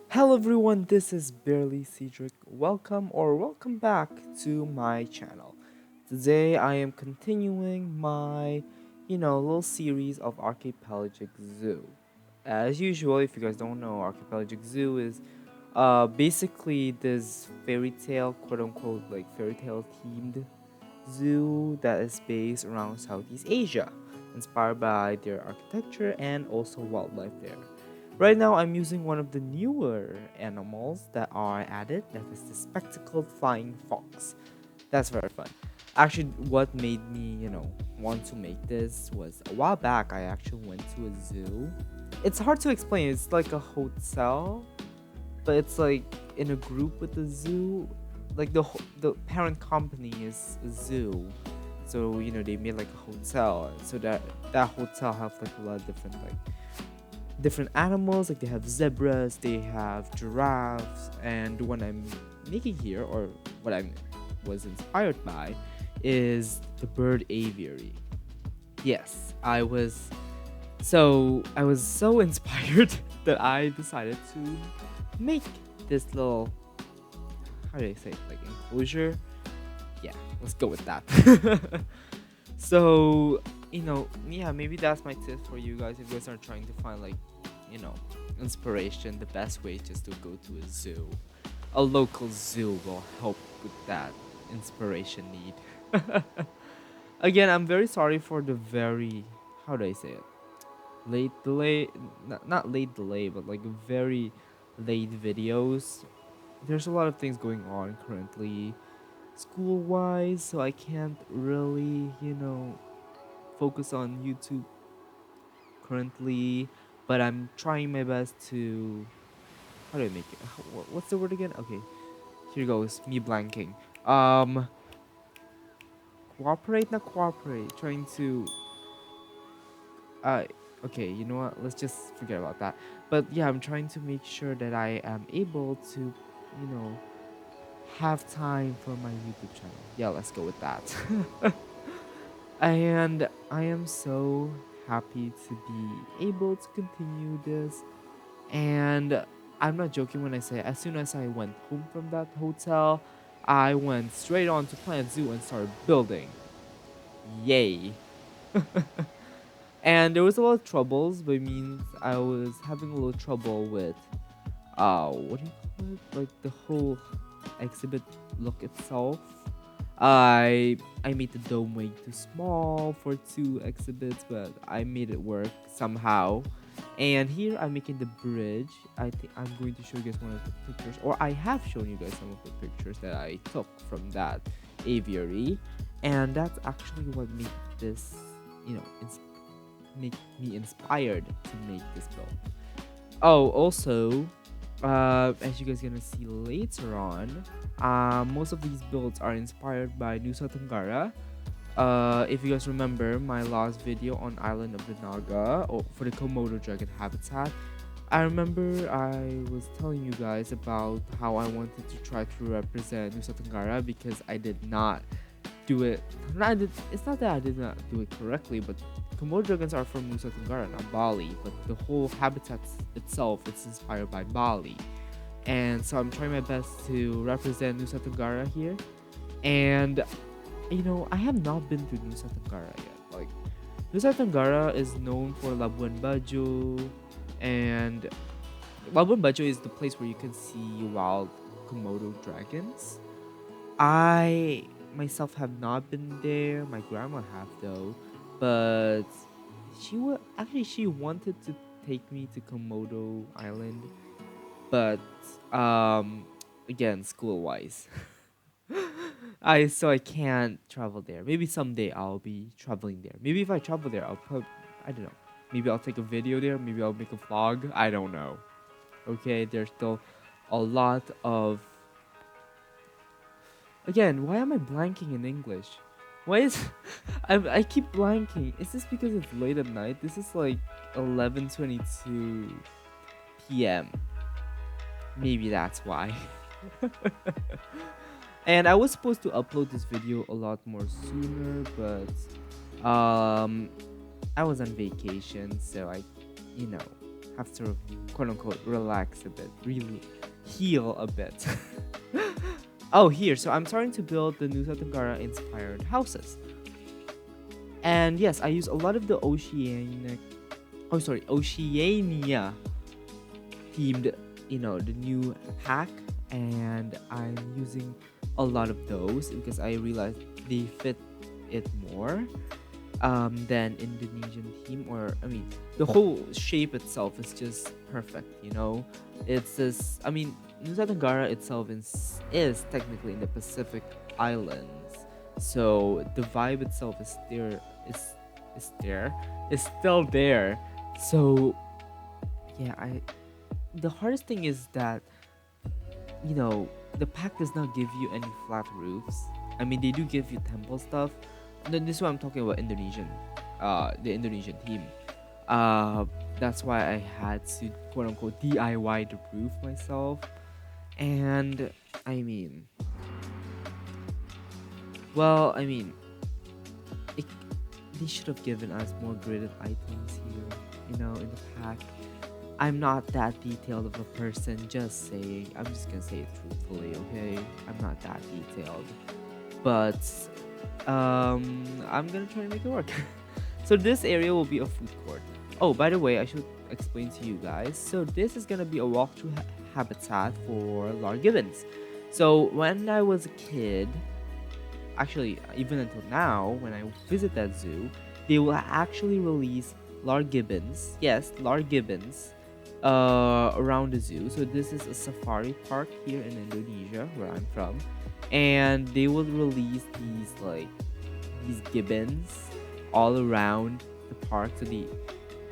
Hello everyone, this is Barely Cedric. Welcome back to my channel. Today I am continuing my, little series of Archipelagic Zoo. As usual, if you guys don't know, Archipelagic Zoo is basically this fairy tale, quote unquote, like fairy tale themed zoo that is based around Southeast Asia, inspired by their architecture and also wildlife there. Right now, I'm using one of the newer animals that are added, that is the spectacled flying fox. That's very fun. Actually, what made me, want to make this was a while back, I actually went to a zoo. It's hard to explain, it's like a hotel, but it's like in a group with the zoo. Like the parent company is a zoo, so they made like a hotel, so that hotel have like a lot of different animals. Like they have zebras, they have giraffes, and the one I'm making here, or what I was inspired by, is the bird aviary. Yes, I was so inspired that I decided to make this little, how do I say it, like enclosure. Yeah, let's go with that. So, yeah, maybe that's my tip for you guys if you guys are trying to find like, you know, inspiration. The best way is just to go to a zoo. A local zoo will help with that inspiration need. Again, I'm very sorry for the very, how do I say it? Late delay, not late delay, but like very late videos. There's a lot of things going on currently school wise, so I can't really, focus on YouTube currently, but I'm trying my best to. How do I make it? What's the word again? Okay, here goes me blanking. Um, Cooperate, not cooperate. Trying to. Uh, okay, you know what? Let's just forget about that. But yeah, I'm trying to make sure that I am able to, have time for my YouTube channel. Yeah, let's go with that. And I am so happy to be able to continue this. And I'm not joking when I say, as soon as I went home from that hotel, I went straight on to Planet Zoo and started building. Yay. And there was a lot of troubles, but it means I was having a little trouble with what do you call it? Like the whole exhibit look itself. I made the dome way too small for two exhibits, but I made it work somehow. And here I'm making the bridge. I think I'm going to show you guys one of the pictures, or I have shown you guys some of the pictures that I took from that aviary, and that's actually what made this, make me inspired to make this build. Oh, also, as you guys gonna see later on, most of these builds are inspired by Nusa Tenggara. If you guys remember my last video on Island of the Naga, or for the Komodo dragon habitat, I remember I was telling you guys about how I wanted to try to represent Nusa Tenggara because I did not do it. It's not that I did not do it correctly, but Komodo dragons are from Nusa Tenggara, not Bali. But the whole habitat itself is inspired by Bali, and so I'm trying my best to represent Nusa Tenggara here. And I have not been to Nusa Tenggara yet. Like Nusa Tenggara is known for Labuan Bajo, and Labuan Bajo is the place where you can see wild Komodo dragons. I myself have not been there. My grandma have though, but she wanted to take me to Komodo Island, but again, school wise. I can't travel there. Maybe someday I'll be traveling there. Maybe if I travel there, I don't know. Maybe I'll take a video there. Maybe I'll make a vlog. I don't know. Okay, there's still a lot of. Again, why am I blanking in English? Why is I keep blanking? Is this because it's late at night? This is like 11:22 p.m. Maybe that's why. And I was supposed to upload this video a lot more sooner, but I was on vacation, so I, you know, have to quote unquote relax a bit, really heal a bit. Oh, here. So I'm starting to build the Nusa Tenggara inspired houses. And yes, I use a lot of the Oceania themed, the new pack, and I'm using a lot of those because I realized they fit it more than Indonesian theme, or I mean, the whole shape itself is just perfect. It's this. I mean, Nusa Tenggara itself is technically in the Pacific Islands, so the vibe itself is there, is still there. So yeah, I the hardest thing is that you know the pack does not give you any flat roofs. I mean, they do give you temple stuff. Then this is what I'm talking about the Indonesian theme. Uh, that's why I had to quote unquote DIY the roof myself. And I mean, well, I mean, it, they should have given us more gridded items here, in the pack. I'm not that detailed of a person, just saying. I'm just gonna say it truthfully, okay? I'm not that detailed. But I'm gonna try to make it work. So this area will be a food court. Oh, by the way, I should explain to you guys. So this is gonna be a walkthrough habitat for large gibbons. So when I was a kid, actually even until now, when I visit that zoo, they will actually release large gibbons. Yes, large gibbons. Around the zoo. So this is a safari park here in Indonesia, where I'm from, and they will release these gibbons all around the park, so they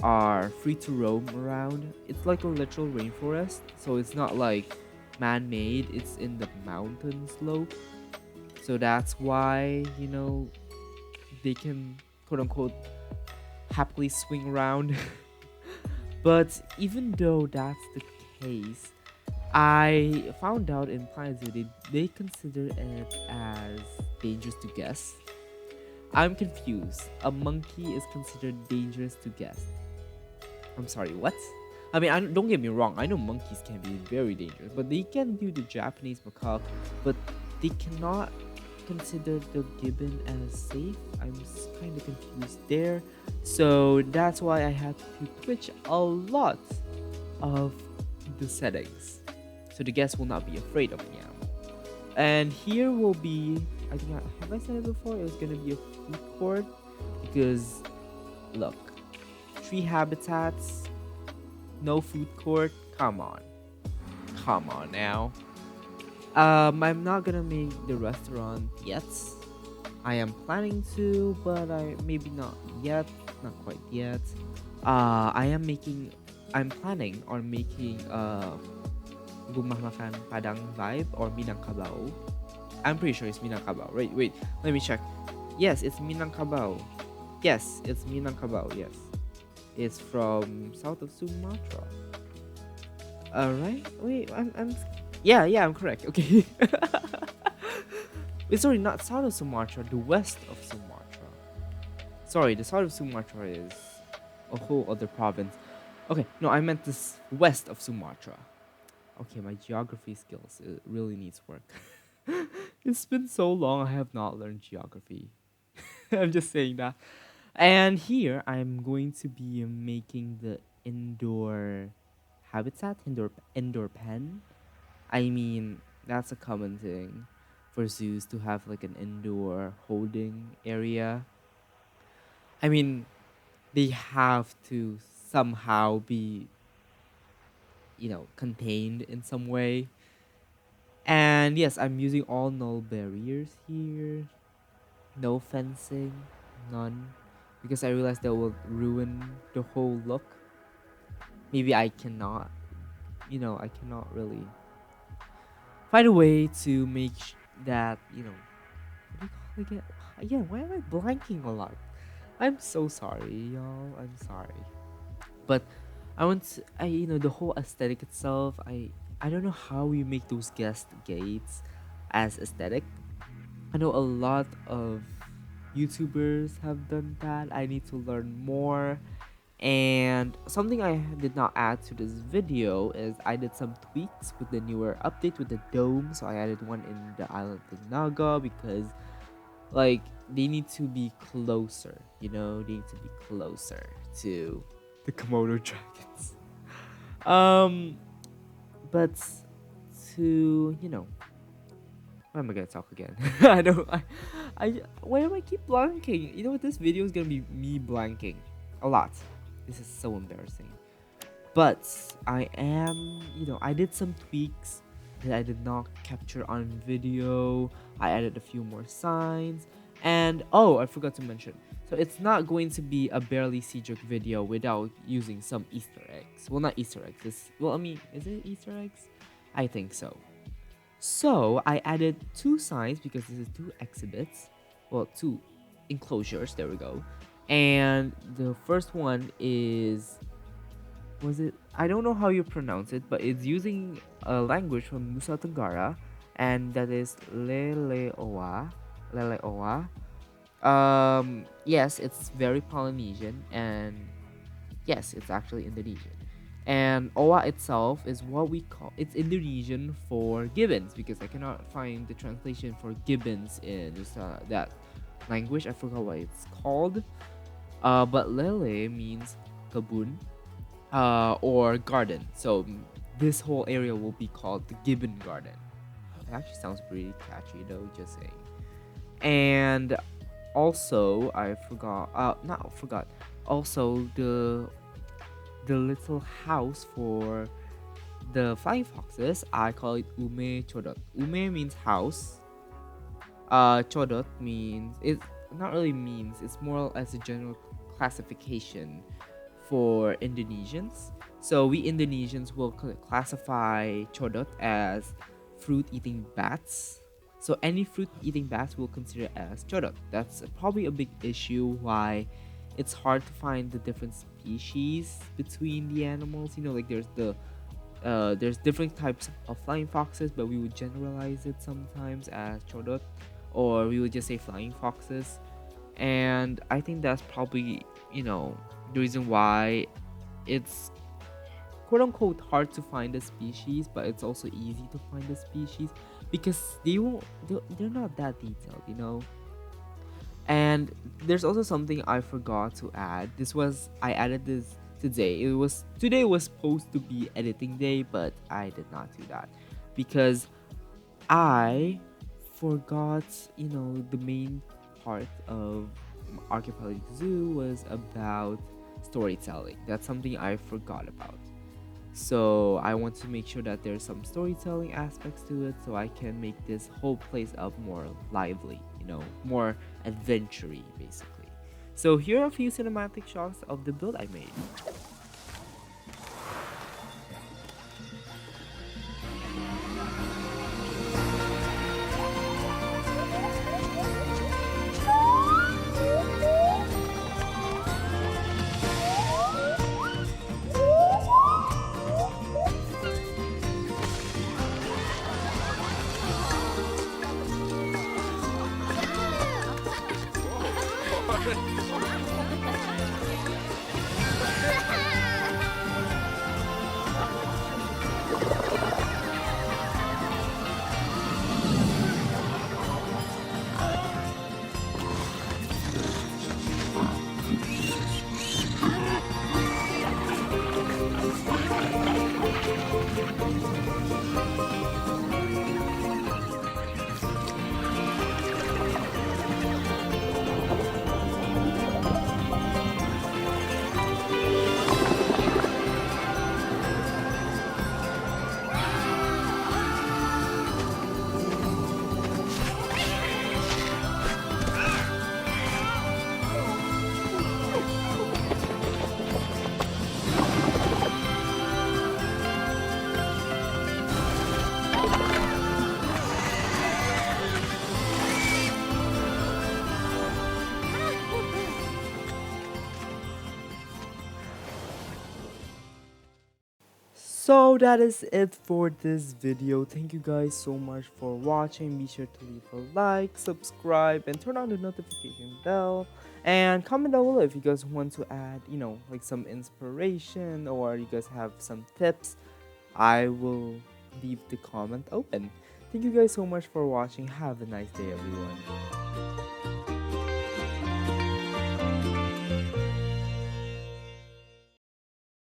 are free to roam around. It's like a literal rainforest, so it's not like man-made. It's in the mountain slope, so that's why they can quote unquote happily swing around. But even though that's the case, I found out in Planet Zoo they consider it as dangerous to guests. I'm confused. A monkey is considered dangerous to guests. I'm sorry, what? I mean, don't get me wrong. I know monkeys can be very dangerous, but they can do the Japanese macaque, but they cannot consider the gibbon as safe. I'm kind of confused there. So that's why I had to twitch a lot of the settings, so the guests will not be afraid of the animal. And here will be, I think, have I said it before? It was gonna be a food court because, look, tree habitats, no food court. Come on now. I'm not gonna make the restaurant yet. I am planning to, but I maybe not yet, not quite yet. I'm planning on making rumah makan Padang vibe or Minangkabau. I'm pretty sure it's Minangkabau. Right? Wait, let me check. Yes, it's Minangkabau. Yes, it's Minangkabau. Yes, it's from south of Sumatra. Right? Wait, yeah, I'm correct. Okay. Wait, sorry, not south of Sumatra, the west of Sumatra. Sorry, the south of Sumatra is a whole other province. Okay, no, I meant this west of Sumatra. Okay, my geography skills, it really needs work. It's been so long I have not learned geography. I'm just saying that. And here I'm going to be making the indoor habitat, indoor pen. I mean, that's a common thing for zoos to have like an indoor holding area. I mean, they have to somehow be, contained in some way. And yes, I'm using all null barriers here. No fencing, none. Because I realized that will ruin the whole look. Maybe I cannot really find a way to make that, what do you call it again? Yeah, why am I blanking a lot? I'm so sorry, y'all. I'm sorry. But the whole aesthetic itself, I don't know how you make those guest gates as aesthetic. I know a lot of YouTubers have done that. I need to learn more. And something I did not add to this video is I did some tweaks with the newer update with the dome. So I added one in the island of Naga because like they need to be closer, they need to be closer to the Komodo dragons. Um, but to why am I gonna talk again? I don't. Why am I keep blanking? You know what? This video is gonna be me blanking a lot. This is so embarrassing. But I am, I did some tweaks that I did not capture on video. I added a few more signs, and oh, I forgot to mention. So it's not going to be a barely sea jerk video without using some Easter eggs. Well, not Easter eggs. Is it Easter eggs? I think so. So I added two signs because this is two exhibits. Well, two enclosures. There we go. And the first one is, was it? I don't know how you pronounce it, but it's using a language from Nusa Tenggara, and that is Leleoa. Leleoa. Yes, it's very Polynesian, and yes, it's actually Indonesian. And Owa itself is what we call, it's Indonesian for gibbons, because I cannot find the translation for gibbons in that language. I forgot what it's called. But Lele means kabun, or garden. So this whole area will be called the Gibbon Garden. It actually sounds pretty catchy though, just saying. And also, also the little house for the flying foxes, I call it Ume Chodot. Ume means house. Chodot means, it's not really means, it's more as a general classification for Indonesians. So we Indonesians will classify Chodot as fruit eating bats. So any fruit eating bats we'll consider as Chodot. That's probably a big issue why it's hard to find the different species between the animals. Like there's different types of flying foxes, but we would generalize it sometimes as Chodot, or we would just say flying foxes. And I think that's probably, the reason why it's quote unquote hard to find a species, but it's also easy to find a species because they're not that detailed. And there's also something I forgot to add. I added this today. Today was supposed to be editing day, but I did not do that because I forgot, the main part of Archipelagic Zoo was about storytelling. That's something I forgot about. So I want to make sure that there's some storytelling aspects to it so I can make this whole place up more lively, more adventure-y basically. So here are a few cinematic shots of the build I made. So that is it for this video. Thank you guys so much for watching. Be sure to leave a like, subscribe, and turn on the notification bell. And comment down below if you guys want to add, like some inspiration or you guys have some tips. I will leave the comment open. Thank you guys so much for watching. Have a nice day, everyone.